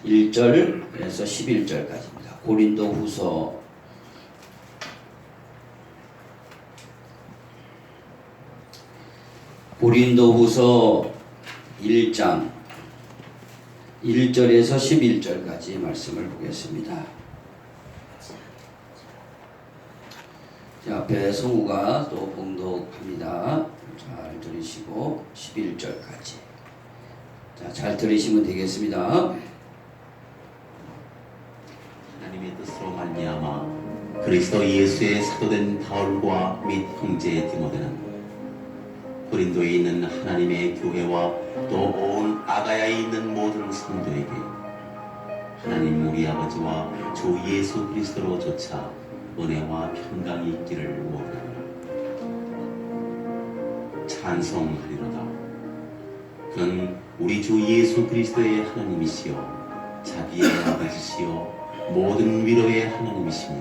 1절에서 11절까지입니다. 고린도후서 1장 1절에서 11절까지 말씀을 보겠습니다. 앞에 성우가 또 봉독합니다. 잘 들으시고 11절까지. 잘 들으시면 되겠습니다. 하나님의 뜻으로 말미암아 그리스도 예수의 사도된 바울과 및 형제 디모데는 고린도에 있는 하나님의 교회와 또 온 아가야에 있는 모든 성도에게 하나님 우리 아버지와 주 예수 그리스도로조차 은혜와 평강이 있기를 원하노라. 찬송하리로다. 그는 우리 주 예수 그리스도의 하나님이시여 자비의 아버지시여 모든 위로의 하나님이시며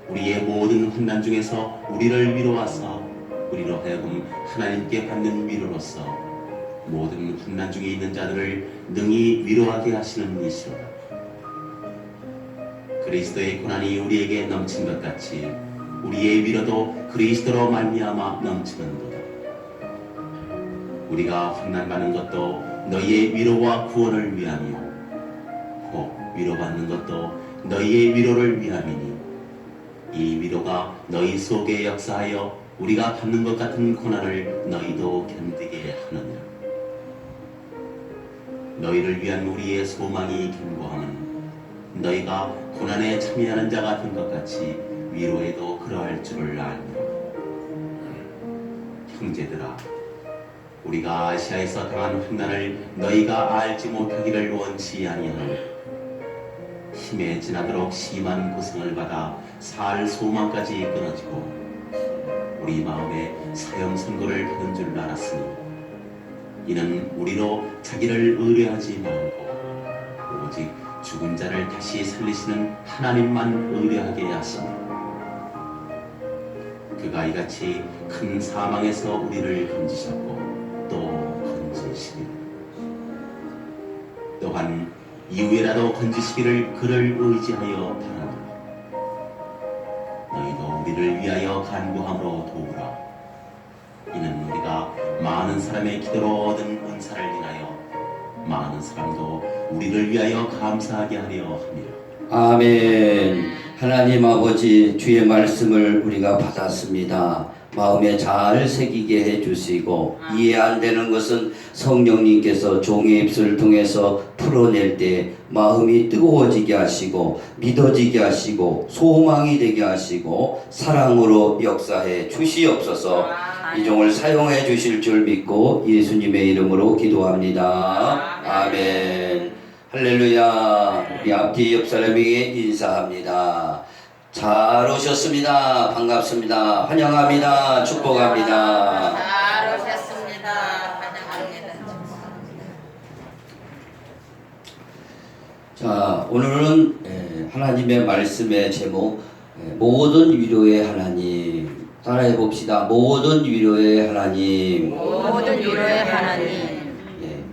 우리의 모든 환난 중에서 우리를 위로하사 우리로 하여금 하나님께 받는 위로로서 모든 환난 중에 있는 자들을 능히 위로하게 하시는 이시로다. 그리스도의 고난이 우리에게 넘친 것 같이 우리의 위로도 그리스도로 말미암아 넘치는도다. 우리가 환난받는 것도 너희의 위로와 구원을 위하며 혹 위로받는 것도 너희의 위로를 위함이니 이 위로가 너희 속에 역사하여 우리가 받는 것 같은 고난을 너희도 견디게 하느니라. 너희를 위한 우리의 소망이 견고함은 너희가 고난에 참여하는 자가 된 것 같이 위로에도 그러할 줄을 알미라. 형제들아, 우리가 아시아에서 당한 환난을 너희가 알지 못하기를 원치 아니하노니 힘에 지나도록 심한 고생을 받아 살 소망까지 끊어지고 우리 마음에 사형 선고를 받은 줄 알았으니 이는 우리로 자기를 의뢰하지 말고 오직 죽은 자를 다시 살리시는 하나님만 의뢰하게 하시니 그가 이같이 큰 사망에서 우리를 건지셨고 또 건지시기를 또한 이후에라도 건지시기를 그를 의지하여 바라노라. 너희도 우리를 위하여 간구함으로 도우라. 이는 우리가 많은 사람의 기도로 얻은 은사를 인하여 많은 사람도 우리를 위하여 감사하게 하려 함이라. 아멘. 하나님 아버지, 주의 말씀을 우리가 받았습니다. 마음에 잘 새기게 해주시고 이해 안 되는 것은 성령님께서 종의 입술을 통해서 풀어낼 때 마음이 뜨거워지게 하시고 믿어지게 하시고 소망이 되게 하시고 사랑으로 역사해 주시옵소서. 이 종을 사용해 주실 줄 믿고 예수님의 이름으로 기도합니다. 아멘. 할렐루야. 우리 앞뒤 옆 사람에게 인사합니다. 잘 오셨습니다. 반갑습니다. 환영합니다. 축복합니다. 잘 오셨습니다. 환영합니다. 자, 오늘은 하나님의 말씀의 제목 모든 위로의 하나님 따라해 봅시다. 모든 위로의 하나님. 모든 위로의 하나님.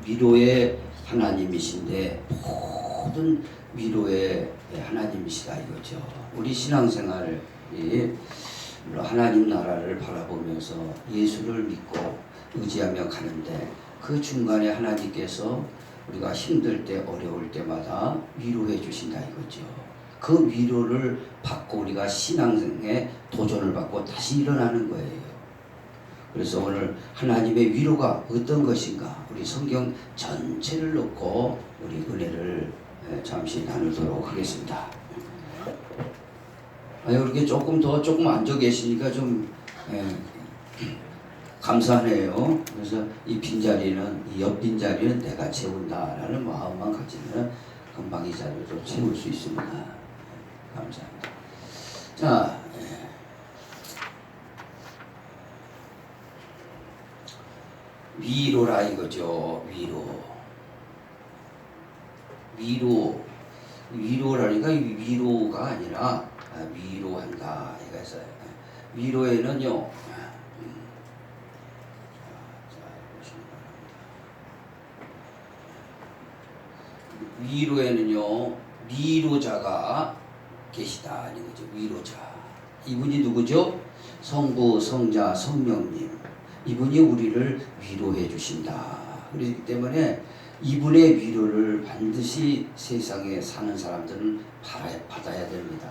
위로의 하나님이신데 모든 위로의 하나님이시다 이거죠. 우리 신앙생활이 하나님 나라를 바라보면서 예수를 믿고 의지하며 가는데 그 중간에 하나님께서 우리가 힘들 때 어려울 때마다 위로해 주신다 이거죠. 그 위로를 받고 우리가 신앙생에 도전을 받고 다시 일어나는 거예요. 그래서 오늘 하나님의 위로가 어떤 것인가 우리 성경 전체를 놓고 우리 은혜를 잠시 나누도록 하겠습니다. 이렇게 조금 앉아 계시니까 좀 감사하네요. 그래서 이 빈자리는 이 옆 빈자리는 내가 채운다라는 마음만 가지면 금방 이 자리도 채울 수 있습니다. 감사합니다. 자, 위로라 이거죠. 위로라니까 위로가 아니라 위로한다. 이거서 위로에는요. 위로에는요 위로자가 계시다 이런 거죠. 위로자. 이분이 누구죠? 성부, 성자, 성령님. 이분이 우리를 위로해 주신다. 그렇기 때문에 이분의 위로를 반드시 세상에 사는 사람들은 받아야 됩니다.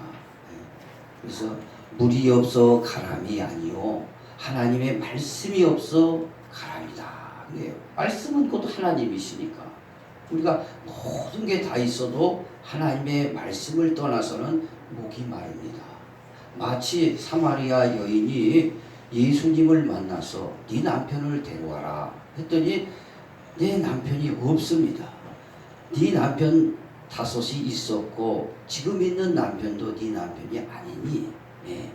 그래서 물이 없어 가람이 아니요 하나님의 말씀이 없어 가람이다. 그래요. 말씀은 곧 하나님이시니까 우리가 모든 게 다 있어도 하나님의 말씀을 떠나서는 목이 마릅니다. 마치 사마리아 여인이 예수님을 만나서 네 남편을 데려와라 했더니 내 남편이 없습니다. 네 남편 5이 있었고 지금 있는 남편도 네 남편이 아니니 네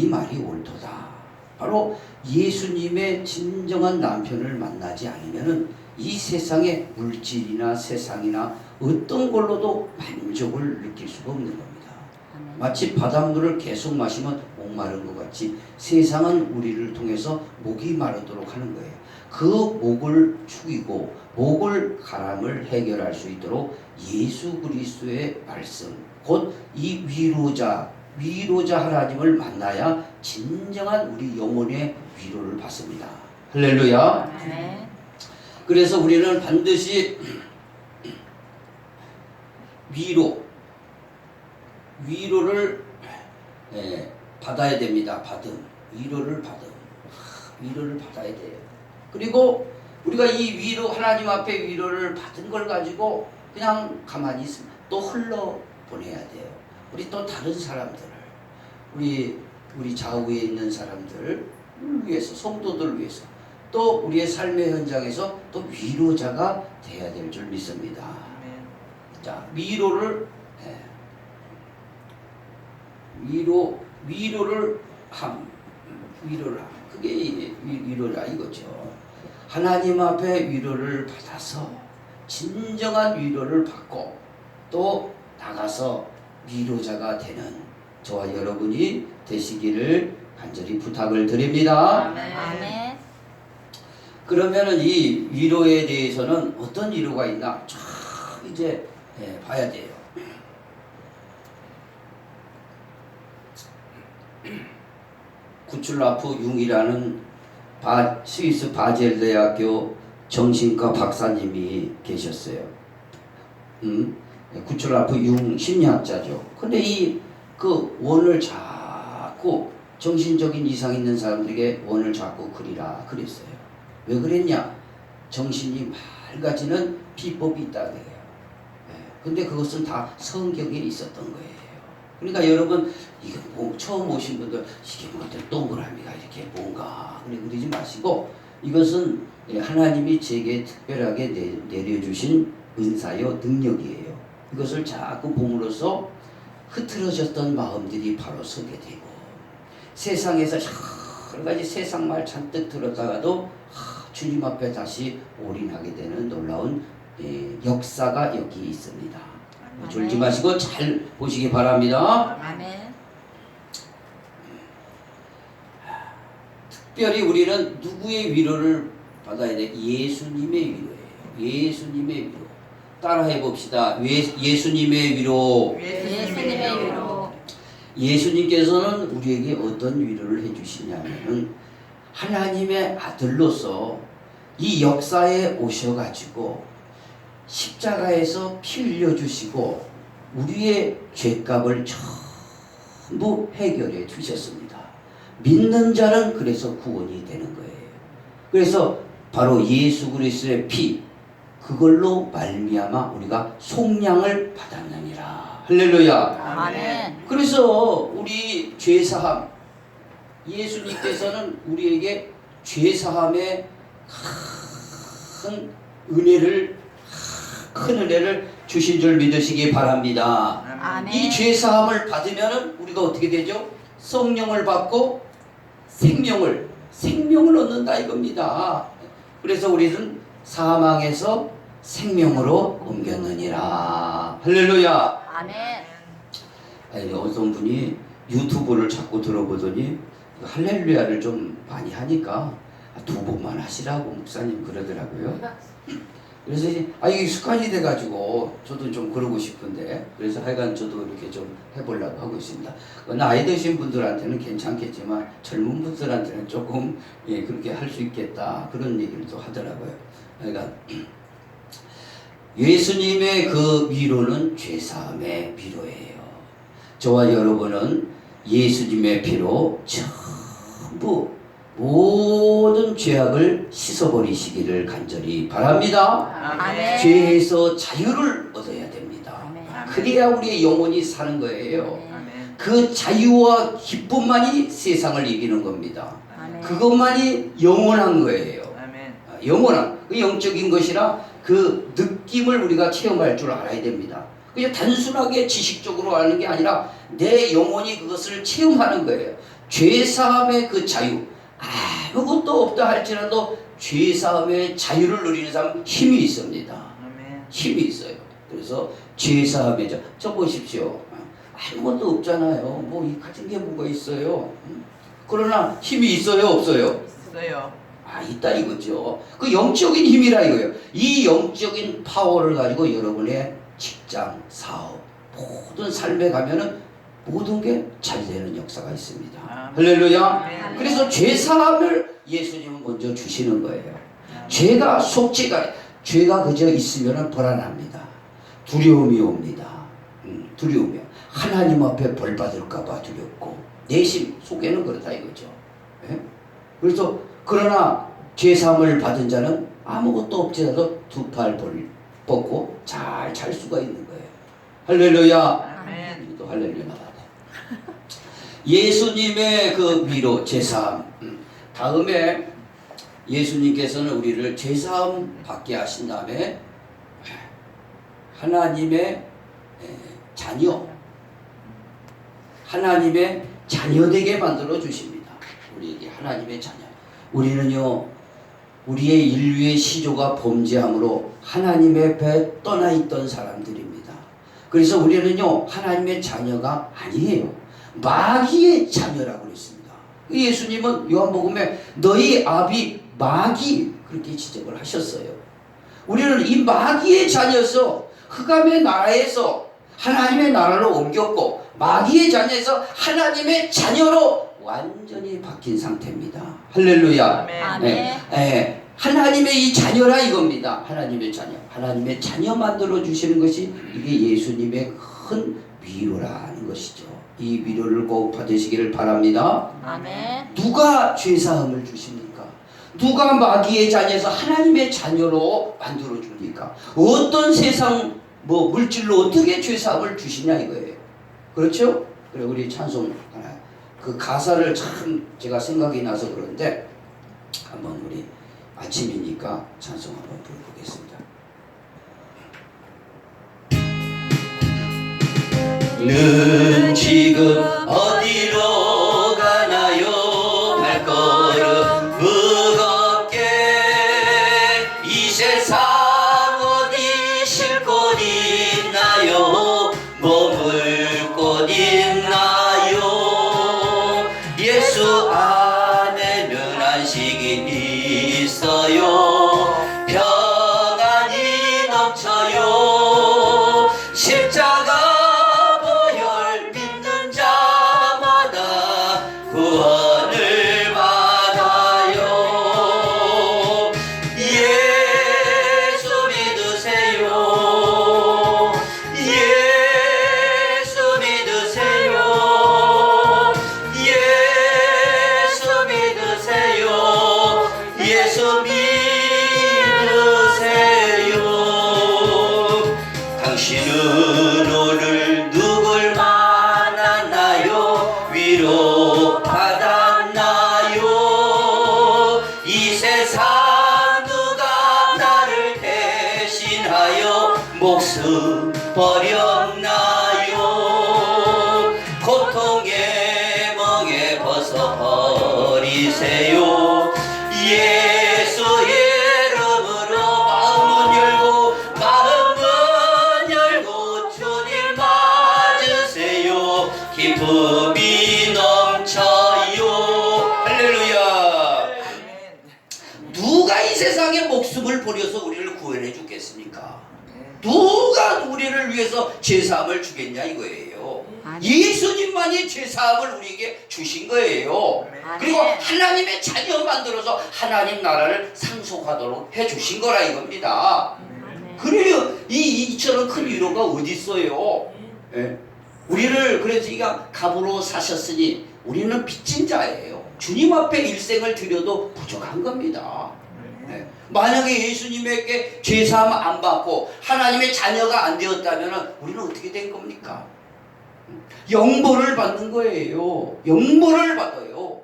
말이 옳도다. 바로 예수님의 진정한 남편을 만나지 않으면 이 세상의 물질이나 세상이나 어떤 걸로도 만족을 느낄 수가 없는 겁니다. 마치 바닷물을 계속 마시면 목마른 것 같이 세상은 우리를 통해서 목이 마르도록 하는 거예요. 그 목을 축이고 목을 가람을 해결할 수 있도록 예수 그리스도의 말씀 곧 이 위로자 하나님을 만나야 진정한 우리 영혼의 위로를 받습니다. 할렐루야. 네. 그래서 우리는 반드시 위로를 받아야 됩니다. 위로를 받아야 돼요. 그리고 우리가 이 위로 하나님 앞에 위로를 받은 걸 가지고 그냥 가만히 있으면 또 흘러 보내야 돼요. 우리 또 다른 사람들을 우리 좌우에 있는 사람들을 위해서 성도들을 위해서 또 우리의 삶의 현장에서 또 위로자가 돼야 될 줄 믿습니다. 자, 위로를 함. 그게 위로라 이거죠. 하나님 앞에 위로를 받아서 진정한 위로를 받고 또 나가서 위로자가 되는 저와 여러분이 되시기를 간절히 부탁을 드립니다. 아멘. 그러면은 이 위로에 대해서는 어떤 위로가 있나 쫙 이제 봐야 돼요. 구출라프 융이라는 스위스 바젤 대학교 정신과 박사님이 계셨어요. 구출라프 융 심리학자죠. 근데 그 원을 자꾸 정신적인 이상 있는 사람들에게 원을 자꾸 그리라 그랬어요. 왜 그랬냐? 정신이 맑아지는 비법이 있다고 해요. 근데 그것은 다 성경에 있었던 거예요. 그러니까 여러분 이거 처음 오신 분들 이게 뭐 동그라미가 이렇게 뭔가 그러지 마시고 이것은 하나님이 제게 특별하게 내려주신 은사요 능력이에요. 이것을 자꾸 봄으로써 흐트러졌던 마음들이 바로 서게 되고 세상에서 여러 가지 세상 말 잔뜩 들었다가도 주님 앞에 다시 올인하게 되는 놀라운 역사가 여기 있습니다. 졸지 마시고 잘 보시기 바랍니다. 아멘. 특별히 우리는 누구의 위로를 받아야 돼? 예수님의 위로예요. 예수님의 위로. 따라해 봅시다. 예수님의 위로. 예수님의 위로. 예수님께서는 우리에게 어떤 위로를 해주시냐면은 하나님의 아들로서 이 역사에 오셔가지고 십자가에서 피 흘려주시고 우리의 죄값을 전부 해결해 주셨습니다. 믿는 자는 그래서 구원이 되는 거예요. 그래서 바로 예수 그리스도의 피 그걸로 말미암아 우리가 속량을 받았느니라. 할렐루야. 아멘. 그래서 우리 죄사함 예수님께서는 우리에게 죄사함의 큰 은혜를 주신 줄 믿으시기 바랍니다. 아멘. 이 죄사함을 받으면 우리가 어떻게 되죠? 성령을 받고 생명을 얻는다 이겁니다. 그래서 우리는 사망에서 생명으로 옮겼느니라. 할렐루야. 아멘. 아니, 어떤 분이 유튜브를 자꾸 들어보더니 할렐루야를 좀 많이 하니까 2번만 하시라고 목사님 그러더라고요. 그래서 이게 습관이 돼가지고 저도 좀 그러고 싶은데, 그래서 하여간 저도 이렇게 좀 해보려고 하고 있습니다. 나이 드신 분들한테는 괜찮겠지만 젊은 분들한테는 조금 그렇게 할 수 있겠다, 그런 얘기를 또 하더라고요. 그러니까 예수님의 그 위로는 죄사함의 위로예요. 저와 여러분은 예수님의 피로 전부 모든 죄악을 씻어버리시기를 간절히 바랍니다. 아멘. 죄에서 자유를 얻어야 됩니다. 아멘. 그래야 우리의 영혼이 사는 거예요. 아멘. 그 자유와 기쁨만이 세상을 이기는 겁니다. 아멘. 그것만이 영원한 거예요. 아멘. 영원한 그 영적인 것이라 그 느낌을 우리가 체험할 줄 알아야 됩니다. 그냥 단순하게 지식적으로 아는 게 아니라 내 영혼이 그것을 체험하는 거예요. 죄사함의 그 자유, 아무것도 없다 할지라도 죄사함의 자유를 누리는 사람은 힘이 있습니다. 아멘. 힘이 있어요. 그래서 죄사함의 저 보십시오. 아무것도 없잖아요. 뭐 이 가진 게 뭐가 있어요. 그러나 힘이 있어요, 없어요? 있어요. 있다 이거죠. 그 영적인 힘이라 이거예요. 이 영적인 파워를 가지고 여러분의 직장, 사업, 모든 삶에 가면은 모든 게 잘 되는 역사가 있습니다. 할렐루야. 아멘. 그래서 죄사함을 예수님은 먼저 주시는 거예요. 죄가 죄가 그저 있으면 불안합니다. 두려움이 옵니다. 두려움이요. 하나님 앞에 벌 받을까봐 두렵고 내심 속에는 그렇다 이거죠. 예? 그래서 그러나 죄사함을 받은 자는 아무것도 없지라도 두 팔 뻗고 잘 잘 수가 있는 거예요. 할렐루야. 아멘. 또 할렐루야 나가네. 예수님의 그 위로 죄사함. 다음에 예수님께서는 우리를 죄사함 받게 하신 다음에 하나님의 자녀, 하나님의 자녀 되게 만들어 주십니다. 우리에게 하나님의 자녀. 우리는요, 우리의 인류의 시조가 범죄함으로 하나님의 배 떠나 있던 사람들입니다. 그래서 우리는요, 하나님의 자녀가 아니에요. 마귀의 자녀라고 그랬습니다. 예수님은 요한복음에 너희 아비 마귀 그렇게 지적을 하셨어요. 우리는 이 마귀의 자녀에서 흑암의 나라에서 하나님의 나라로 옮겼고 마귀의 자녀에서 하나님의 자녀로 완전히 바뀐 상태입니다. 할렐루야. 아멘. 네. 하나님의 이 자녀라 이겁니다. 하나님의 자녀. 하나님의 자녀 만들어 주시는 것이 이게 예수님의 큰 위로라는 것이죠. 이 위로를 꼭 받으시기를 바랍니다. 아멘. 누가 죄사함을 주십니까? 누가 마귀의 자녀에서 하나님의 자녀로 만들어 줍니까? 어떤 세상 물질로 어떻게 죄사함을 주시냐 이거예요. 그렇죠? 그래 우리 찬송 하나 그 가사를 참 제가 생각이 나서 그런데 한번 우리 아침이니까 찬송 한번 불러보겠습니다. 는 지금 어디로 가나요? 발걸음 무겁게 이 세상 어디 쉴 곳 있나요? 머물 곳 있나요? 예수 안에는 안식이 있어요. 평안이 넘쳐요. 십자가 구원을 받아요. 예수 믿으세요. 예수 믿으세요. 예수 믿으세요. 예수 믿으세요. 당신은 오늘 누굴 만났나요? 위로 받았나요? 이 세상 누가 나를 대신하여 목숨 버렸나요? 고통의 멍에 벗어버리세요. 예수의 이름으로 마음은 열고 주님 맞으세요. 기쁨이 넘쳐요. 할렐루야. 누가 이 세상에 목숨을 버려서 우리를 구원해 해주겠습니까? 누가 우리를 위해서 제사함을 주겠냐 이거예요. 예수님만이 제사함을 우리에게 주신 거예요. 그리고 하나님의 자녀 만들어서 하나님 나라를 상속하도록 해주신 거라 이겁니다. 그래요. 이처럼 큰 위로가 어디 있어요? 예? 우리를 그래서 이가 값으로 사셨으니 우리는 빚진 자예요. 주님 앞에 일생을 드려도 부족한 겁니다. 예. 만약에 예수님에게 죄사함 안 받고 하나님의 자녀가 안 되었다면 우리는 어떻게 된 겁니까? 영벌을 받는 거예요. 영벌을 받아요.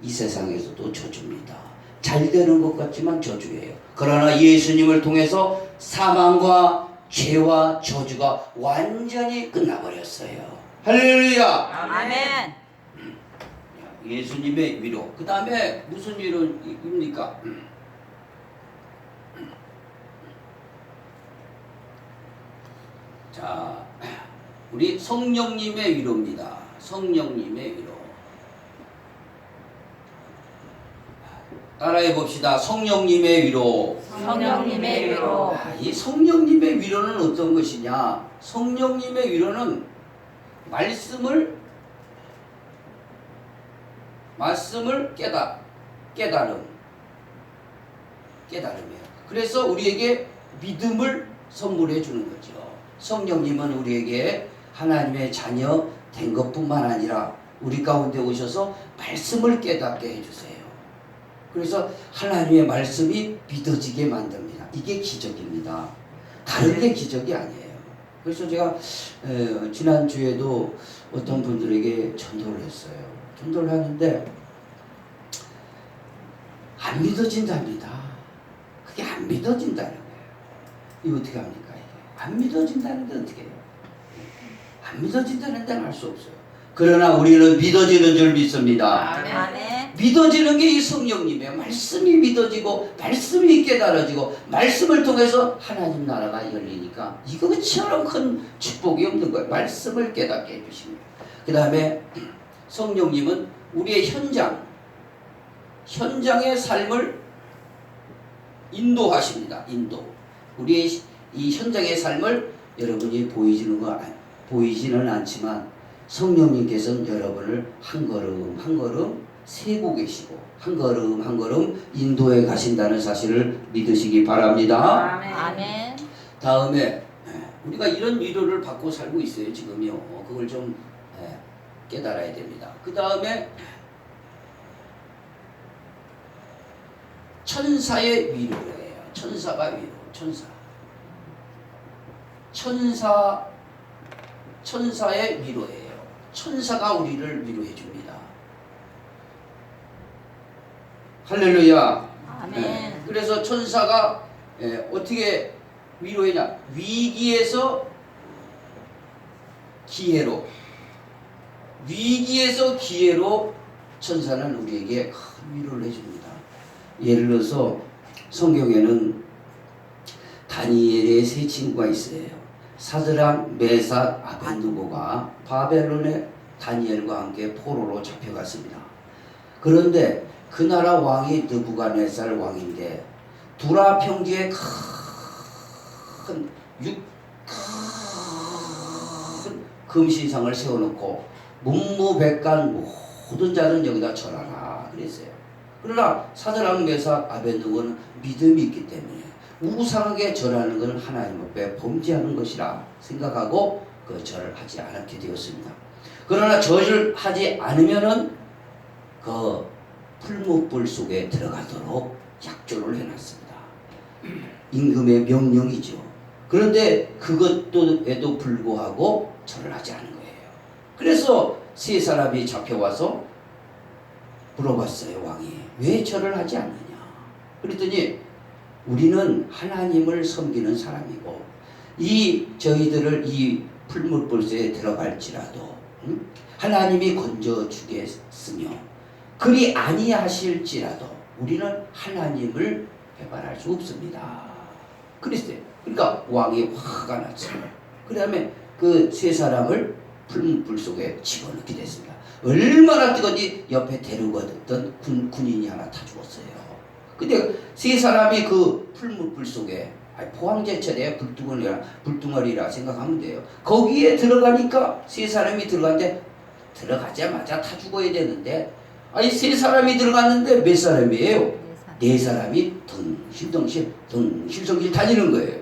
이 세상에서도 저주입니다. 잘 되는 것 같지만 저주예요. 그러나 예수님을 통해서 사망과 죄와 저주가 완전히 끝나버렸어요. 할렐루야. 아멘. 예수님의 위로. 그 다음에 무슨 위로입니까? 자, 우리 성령님의 위로입니다. 성령님의 위로. 따라해 봅시다. 성령님의 위로. 성령님의 위로. 이 성령님의 위로는 어떤 것이냐? 성령님의 위로는 말씀을 깨달음이에요. 그래서 우리에게 믿음을 선물해 주는 거죠. 성령님은 우리에게 하나님의 자녀 된 것뿐만 아니라 우리 가운데 오셔서 말씀을 깨닫게 해주세요. 그래서 하나님의 말씀이 믿어지게 만듭니다. 이게 기적입니다. 다른 게 기적이 아니에요. 그래서 제가 지난주에도 어떤 분들에게 전도를 했어요. 전도를 하는데 안 믿어진답니다. 그게 안 믿어진다는 거예요. 이거 어떻게 합니까? 이게? 안 믿어진다는데 어떻게 해요? 안 믿어진다는 데는 알 수 없어요. 그러나 우리는 믿어지는 줄 믿습니다. 아멘. 믿어지는 게 이 성령님이에요. 말씀이 믿어지고 말씀이 깨달아지고 말씀을 통해서 하나님 나라가 열리니까 이것처럼 큰 축복이 없는 거예요. 말씀을 깨닫게 해주신 거예요. 그 다음에 성령님은 우리의 현장의 삶을 인도하십니다. 우리의 이 현장의 삶을 여러분이 보이지는 않지만 성령님께서는 여러분을 한 걸음 한 걸음 세고 계시고 한 걸음 한 걸음 인도해 가신다는 사실을 믿으시기 바랍니다. 아멘. 다음에 우리가 이런 위로를 받고 살고 있어요. 지금요. 그걸 좀 깨달아야 됩니다. 그 다음에 천사의 위로예요. 천사가 위로. 천사의 위로예요. 천사가 우리를 위로해 줍니다. 할렐루야. 아멘. 그래서 천사가 어떻게 위로하냐? 위기에서 기회로 천사는 우리에게 큰 위로를 해줍니다. 예를 들어서 성경에는 다니엘의 세 친구가 있어요. 사드락, 메삭, 아벤누고가 바벨론의 다니엘과 함께 포로로 잡혀갔습니다. 그런데 그 나라 왕이 느부갓네살 왕인데 두라 평지에 큰 금신상을 세워놓고 문무백관 모든 자는 여기다 절하라 그랬어요. 그러나 사드락, 메삭, 아벤누고는 믿음이 있기 때문에 우상하게 절하는 것은 하나님 앞에 범죄하는 것이라 생각하고 그 절을 하지 않게 되었습니다. 그러나 절을 하지 않으면은 그 풀무불 속에 들어가도록 약조를 해놨습니다. 임금의 명령이죠. 그런데 그것에도 불구하고 절을 하지 않은 거예요. 그래서 세 사람이 잡혀와서 물어봤어요. 왕이 왜 절을 하지 않느냐. 그랬더니 우리는 하나님을 섬기는 사람이고 저희들을 이 풀무불소에 들어갈지라도 하나님이 건져주겠으며 그리 아니하실지라도 우리는 하나님을 배반할 수 없습니다. 그랬어요. 그러니까 왕이 화가 났어요. 그 다음에 그 세 사람을 풀무불 속에 집어넣게 됐습니다. 얼마나 뜨거운지 옆에 데려가던 군인이 하나 타 죽었어요. 근데 세 사람이 그 풀무불 속에 포항제철에 불덩어리라 생각하면 돼요. 거기에 들어가니까 세 사람이 들어갔는데 들어가자마자 다 죽어야 되는데 세 사람이 들어갔는데 몇 사람이에요? 네 사람이 덩실덩실 달리는 거예요.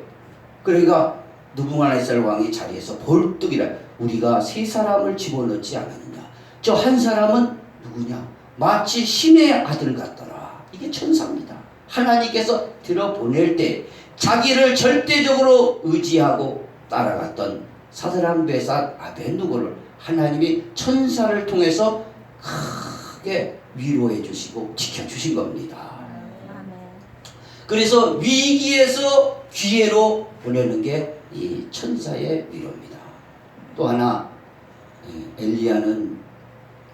그러니까 느부갓네살 왕이 자리에서 벌떡이라 우리가 세 사람을 집어넣지 않았느냐. 저 한 사람은 누구냐? 마치 신의 아들 같더라. 이게 천사입니다. 하나님께서 들어보낼 때 자기를 절대적으로 의지하고 따라갔던 사드락 메삭 아벤누고를 하나님이 천사를 통해서 크게 위로해 주시고 지켜주신 겁니다. 그래서 위기에서 기회로 보내는 게 이 천사의 위로입니다. 또 하나 엘리야는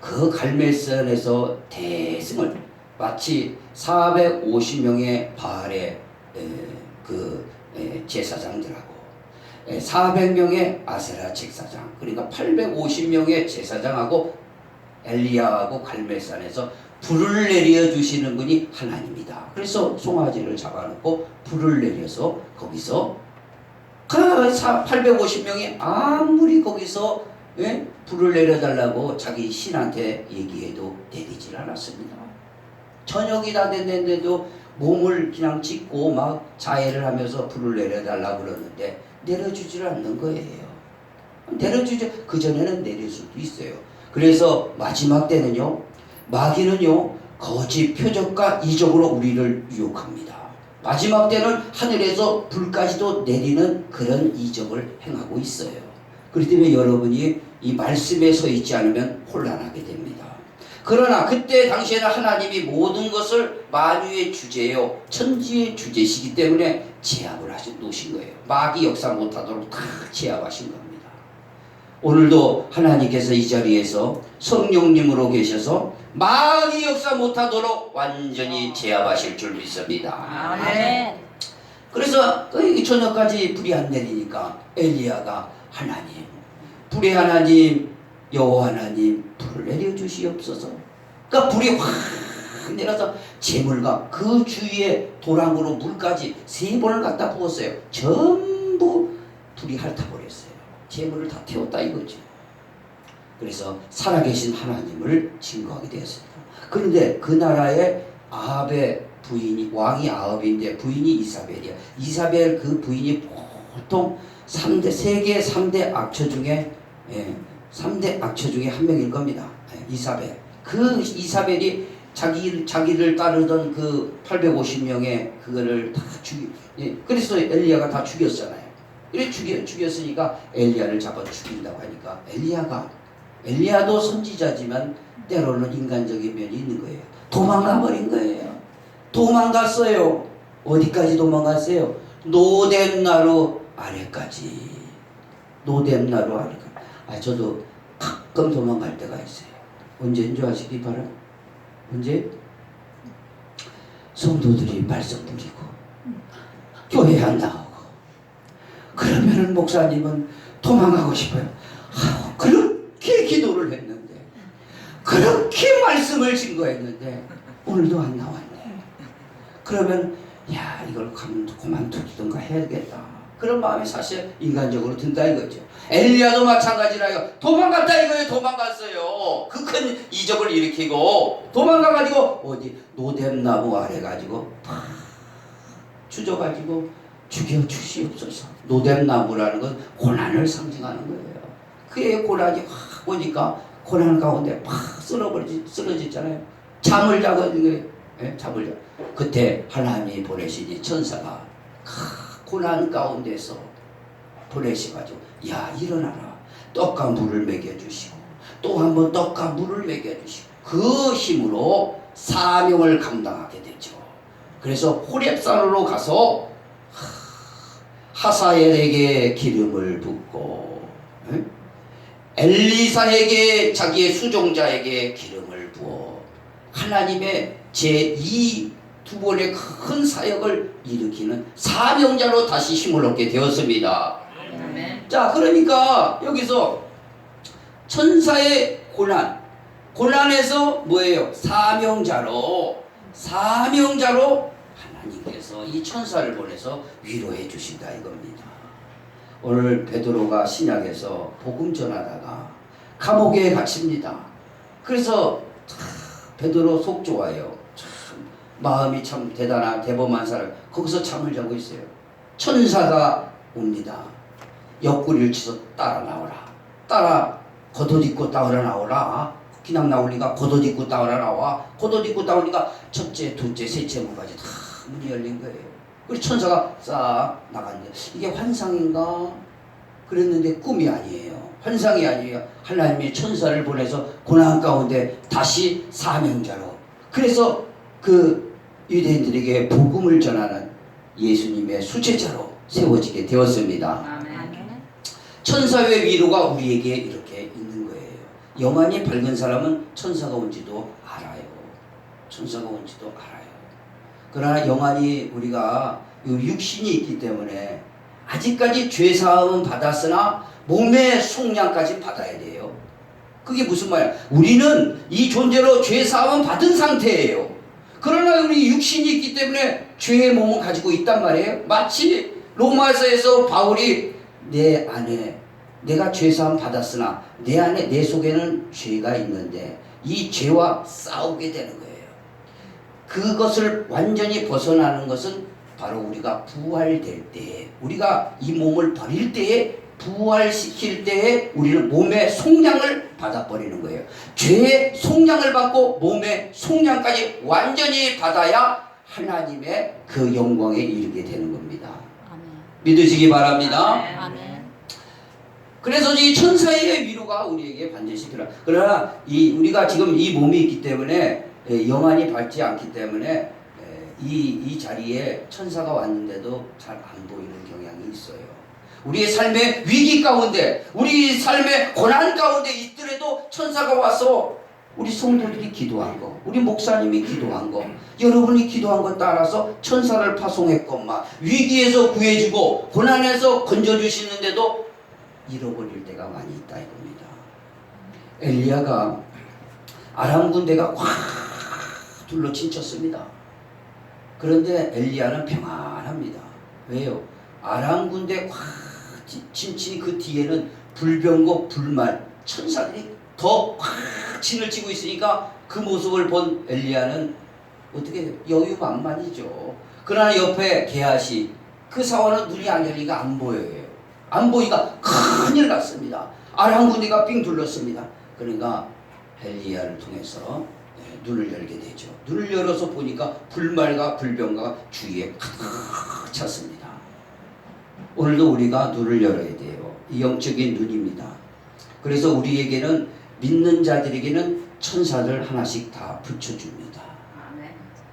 그 갈멜산에서 대승을 마치 450명의 바알의 제사장들하고 400명의 아세라 책사장, 그러니까 850명의 제사장하고 엘리야하고 갈멜산에서 불을 내려 주시는 분이 하나님이다. 그래서 송아지를 잡아놓고 불을 내려서 거기서 850명이 아무리 거기서 불을 내려달라고 자기 신한테 얘기해도 내리질 않았습니다. 저녁이 다 됐는데도 몸을 그냥 찢고 막 자해를 하면서 불을 내려달라고 그러는데 내려주질 않는 거예요. 내려주지, 그전에는 내릴 수도 있어요. 그래서 마지막 때는요, 마귀는요 거짓 표적과 이적으로 우리를 유혹합니다. 마지막 때는 하늘에서 불까지도 내리는 그런 이적을 행하고 있어요. 그렇기 때문에 여러분이 이 말씀에 서 있지 않으면 혼란하게 됩니다. 그러나 그때 당시에는 하나님이 모든 것을 만유의 주제요 천지의 주제시기 때문에 제압을 놓으신 거예요. 마귀 역사 못하도록 다 제압하신 겁니다. 오늘도 하나님께서 이 자리에서 성령님으로 계셔서 마귀 역사 못하도록 완전히 제압하실 줄 믿습니다. 아멘. 그래서 저녁까지 불이 안 내리니까 엘리야가 하나님, 불의 하나님, 여호와 하나님, 불을 내려주시옵소서. 그러니까 불이 확 내려서 재물과 그 주위에 도랑으로 물까지 3번을 갖다 부었어요. 전부 불이 핥아버렸어요. 재물을 다 태웠다 이거죠. 그래서 살아계신 하나님을 증거하게 되었습니다. 그런데 그 나라의 아합의 부인이, 왕이 아합인데 부인이 이사벨이야. 이사벨 그 부인이 보통 세계 3대 악처 중에 3대 악처 중에 한 명일 겁니다. 이사벨. 그 이사벨이 자기를 따르던 그 850명의 그거를 다 그래서 엘리야가 다 죽였잖아요. 이래 죽였으니까 엘리야를 잡아 죽인다고 하니까 엘리야도 선지자지만 때로는 인간적인 면이 있는 거예요. 도망가 버린 거예요. 도망갔어요. 어디까지 도망갔어요? 노뎀나루 아래까지. 노뎀나루 아래까지. 저도 가끔 도망갈 때가 있어요. 언제인 줄 아시기 바랍니다. 언제? 성도들이 말씀 드리고 교회 안 나오고 그러면은 목사님은 도망가고 싶어요. 그렇게 기도를 했는데 그렇게 말씀을 증거했는데 오늘도 안 나왔네. 그러면 이걸 그만두든가 해야겠다. 그런 마음이 사실 인간적으로 든다 이거죠. 엘리야도 마찬가지라요. 도망갔다 이거예요. 도망갔어요. 그 큰 이적을 일으키고 도망가가지고 어디 노뎀나무 아래 가지고 팍 주저가지고 죽여 주시옵소서. 노뎀나무라는 건 고난을 상징하는 거예요. 그의 고난이 확 오니까 고난 가운데 팍 쓰러졌잖아요. 잠을 자거든 거예요. 잠을 자. 그때 하나님이 보내시니 천사가 고난 가운데서 보내셔가지고 일어나라. 떡과 물을 먹여주시고 또 한 번 떡과 물을 먹여주시고 그 힘으로 사명을 감당하게 되죠. 그래서 호렙산으로 가서 하사엘에게 기름을 붓고 엘리사에게 자기의 수종자에게 기름을 부어 하나님의 두 번의 큰 사역을 일으키는 사명자로 다시 힘을 얻게 되었습니다. 아멘. 자, 그러니까 여기서 천사의 고난에서 뭐예요? 사명자로 하나님께서 이 천사를 보내서 위로해 주신다 이겁니다. 오늘 베드로가 신약에서 복음 전하다가 감옥에 갇힙니다. 그래서 베드로 속 좋아요. 참 마음이 참 대단한 대범한 사람. 거기서 잠을 자고 있어요. 천사가 옵니다. 옆구리를 치서 따라 나오라. 따라 겉옷 입고 따라 나오라. 그냥 나오니까 겉옷 입고 따라 나와. 겉옷 입고 따오니까 첫째, 둘째, 셋째 문까지 다 문이 열린 거예요. 그리고 천사가 싹 나갔는데 이게 환상인가? 그랬는데 꿈이 아니에요. 환상이 아니에요. 하나님이 천사를 보내서 고난 가운데 다시 사명자로. 그래서 그 유대인들에게 복음을 전하는 예수님의 수제자로 세워지게 되었습니다. 아멘. 천사의 위로가 우리에게 이렇게 있는 거예요. 영안이 밝은 사람은 천사가 온지도 알아요. 천사가 온지도 알아요. 그러나 영안이 우리가 육신이 있기 때문에 아직까지 죄사함은 받았으나 몸의 속량까지 받아야 돼요. 그게 무슨 말이야? 우리는 이 존재로 죄사함은 받은 상태예요. 그러나 우리 육신이 있기 때문에 죄의 몸을 가지고 있단 말이에요. 마치 로마서에서 바울이 내 안에 내가 죄사함 받았으나 내 안에 내 속에는 죄가 있는데 이 죄와 싸우게 되는 거예요. 그것을 완전히 벗어나는 것은 바로 우리가 부활될 때에, 우리가 이 몸을 버릴 때에, 부활시킬 때에 우리는 몸의 속량을 받아버리는 거예요. 죄의 속량을 받고 몸의 속량까지 완전히 받아야 하나님의 그 영광에 이르게 되는 겁니다. 아멘. 믿으시기 바랍니다. 아멘. 그래서 이 천사의 위로가 우리에게 반드시 필요합니다. 그러나 우리가 지금 이 몸이 있기 때문에 영안이 밝지 않기 때문에 이 자리에 천사가 왔는데도 잘 안 보이는 경향이 있어요. 우리의 삶의 위기 가운데, 우리 삶의 고난 가운데 있더라도 천사가 와서 우리 성도들이 기도한 거, 우리 목사님이 기도한 거, 여러분이 기도한 것 따라서 천사를 파송했건만 위기에서 구해주고 고난에서 건져주시는데도 잃어버릴 때가 많이 있다 이겁니다. 엘리야가 아람 군대가 확 둘러 친쳤습니다. 그런데 엘리야는 평안합니다. 왜요? 아람 군대 확 친친 그 뒤에는 불병거 불말 천사들이 더 확 진을 치고 있으니까 그 모습을 본 엘리야는 어떻게 여유만만이죠. 그러나 옆에 게하시 그 사원은 눈이 안 열리니까 안 보여요. 안 보이니까 큰일 났습니다. 아람 군대가 삥 둘렀습니다. 그러니까 엘리야를 통해서 눈을 열게 되죠. 눈을 열어서 보니까 불말과 불병가가 주위에 가득 찼습니다. 오늘도 우리가 눈을 열어야 돼요. 이 영적인 눈입니다. 그래서 우리에게는 믿는 자들에게는 천사들 하나씩 다 붙여줍니다.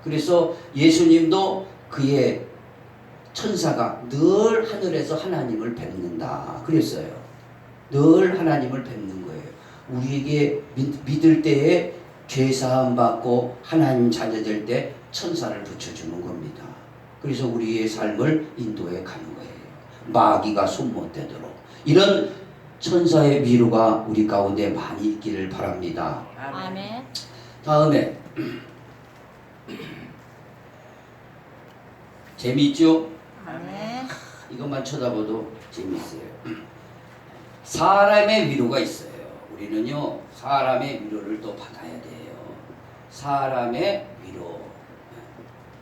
그래서 예수님도 그의 천사가 늘 하늘에서 하나님을 뵙는다 그랬어요. 늘 하나님을 뵙는 거예요. 우리에게 믿을 때에 죄사함 받고 하나님 자녀 될 때 천사를 붙여주는 겁니다. 그래서 우리의 삶을 인도해 가는 거예요. 마귀가 손 못 대도록. 이런 천사의 위로가 우리 가운데 많이 있기를 바랍니다. 아멘. 다음에 재미있죠? 아멘. 이것만 쳐다봐도 재미있어요. 사람의 위로가 있어요. 우리는요 사람의 위로를 또 받아야 돼요. 사람의 위로,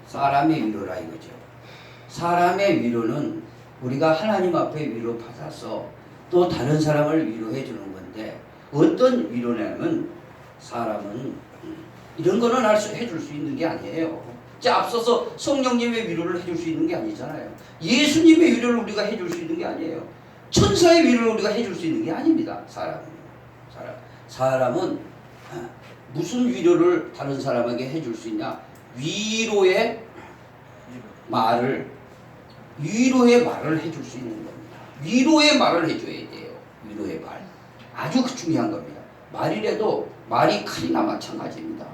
사람의 위로라 이거죠. 사람의 위로는 우리가 하나님 앞에 위로 받아서 또 다른 사람을 위로해 주는 건데, 어떤 위로냐면 사람은 이런 거는 해줄 수 있는 게 아니에요. 자, 앞서서 성령님의 위로를 해줄 수 있는 게 아니잖아요. 예수님의 위로를 우리가 해줄 수 있는 게 아니에요. 천사의 위로를 우리가 해줄 수 있는 게 아닙니다. 사람은 무슨 위로를 다른 사람에게 해줄 수 있냐? 위로의 말을 해줄 수 있는 겁니다. 위로의 말을 해줘야 돼요. 위로의 말. 아주 중요한 겁니다. 말이라도 말이 칼이나 마찬가지입니다.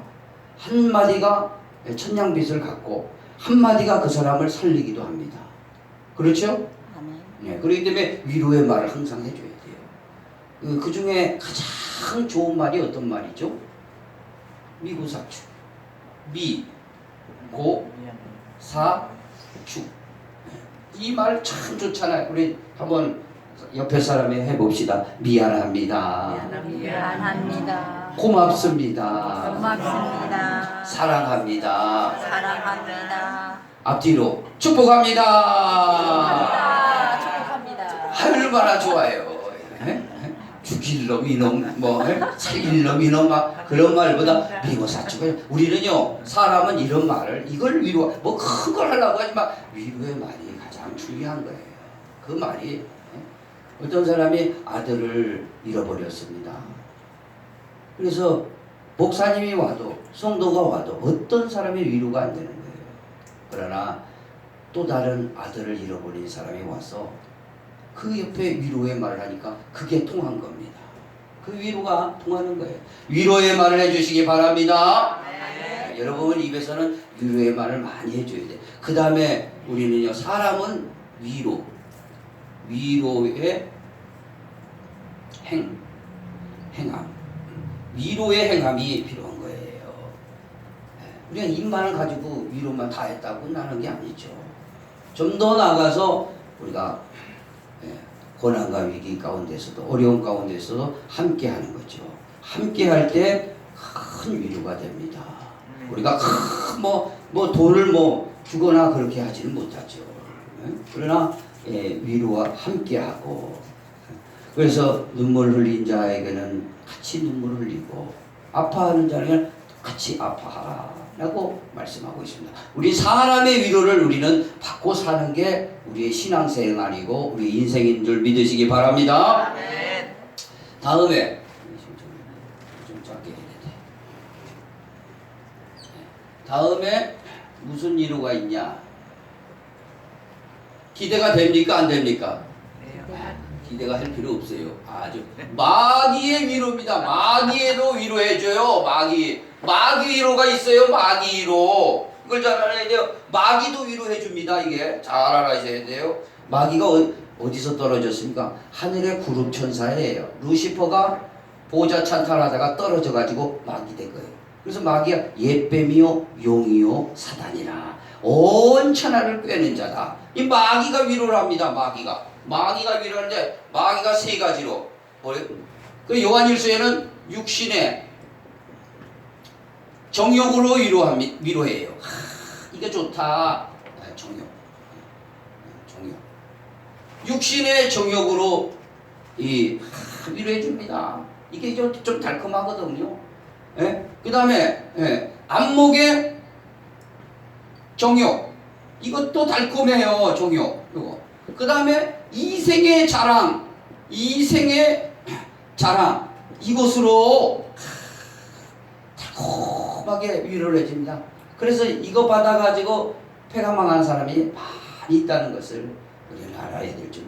한마디가 천냥빚을 갖고 한마디가 그 사람을 살리기도 합니다. 그렇죠? 아멘. 네, 그렇기 때문에 위로의 말을 항상 해줘야 돼요. 그 중에 가장 좋은 말이 어떤 말이죠? 미구사축. 미, 고, 사축. 이 말 참 좋잖아요. 우리 한번 옆에 사람이 해봅시다. 미안합니다. 미안합니다. 고맙습니다. 고맙습니다. 사랑합니다. 사랑합니다. 앞뒤로 축복합니다. 축복합니다. 얼마나 좋아요. 죽일 놈 이놈 뭐 살릴 놈 이놈 막 그런 말보다 미워사축을 우리는요 사람은 이런 말을 이걸 위로 뭐 큰 걸 하려고 하지만 위로의 말이 가장 중요한 거예요. 그 말이 어떤 사람이 아들을 잃어버렸습니다. 그래서 목사님이 와도 성도가 와도 어떤 사람이 위로가 안 되는 거예요. 그러나 또 다른 아들을 잃어버린 사람이 와서 그 옆에 위로의 말을 하니까 그게 통한 겁니다. 그 위로가 통하는 거예요. 위로의 말을 해주시기 바랍니다. 네, 여러분 입에서는 위로의 말을 많이 해줘야 돼. 그 다음에 우리는요 사람은 위로의 행함, 위로의 행함이 필요한 거예요. 우리가 입만을 가지고 위로만 다 했다고 나는 게 아니죠. 좀 더 나아가서 우리가 고난과 위기 가운데서도 어려운 가운데서도 함께 하는 거죠. 함께 할 때 큰 위로가 됩니다. 우리가 큰 뭐 돈을 주거나 그렇게 하지는 못하죠. 그러나 위로와 함께 하고 그래서 눈물 흘린 자에게는 같이 눈물을 흘리고 아파하는 자에게는 같이 아파하라고 말씀하고 있습니다. 우리 사람의 위로를 우리는 받고 사는 게 우리의 신앙생활이고 우리 인생인 줄 믿으시기 바랍니다. 아멘. 다음에 좀 짧게 해야 돼. 다음에 무슨 위로가 있냐? 기대가 됩니까? 안 됩니까? 기대가 할 필요 없어요. 아주 마귀의 위로입니다. 마귀에도 위로해줘요. 마귀 위로가 있어요. 마귀 위로. 이걸 잘 알아야 돼요. 마귀도 위로해줍니다. 이게 잘 알아셔야 돼요. 마귀가 어디서 떨어졌습니까? 하늘의 그룹 천사예요. 루시퍼가 보좌 찬탈하다가 떨어져가지고 마귀 된 거예요. 그래서 마귀가 옛뱀이요 용이요 사단이라 온 천하를 꿰는 자다. 이 마귀가 위로를 합니다. 마귀가 위로하는데 마귀가 세 가지로 그 요한일서에는 육신의 정욕으로 위로해요. 이게 좋다. 정욕. 육신의 정욕으로 위로해 줍니다. 이게 좀 달콤하거든요. 그 다음에 안목의 정욕. 이것도 달콤해요. 정욕. 그 다음에 이생의 자랑. 이것으로 달콤하게 위로를 해줍니다. 그래서 이거 받아가지고 폐가 망한 사람이 많이 있다는 것을 우리는 알아야 될 줄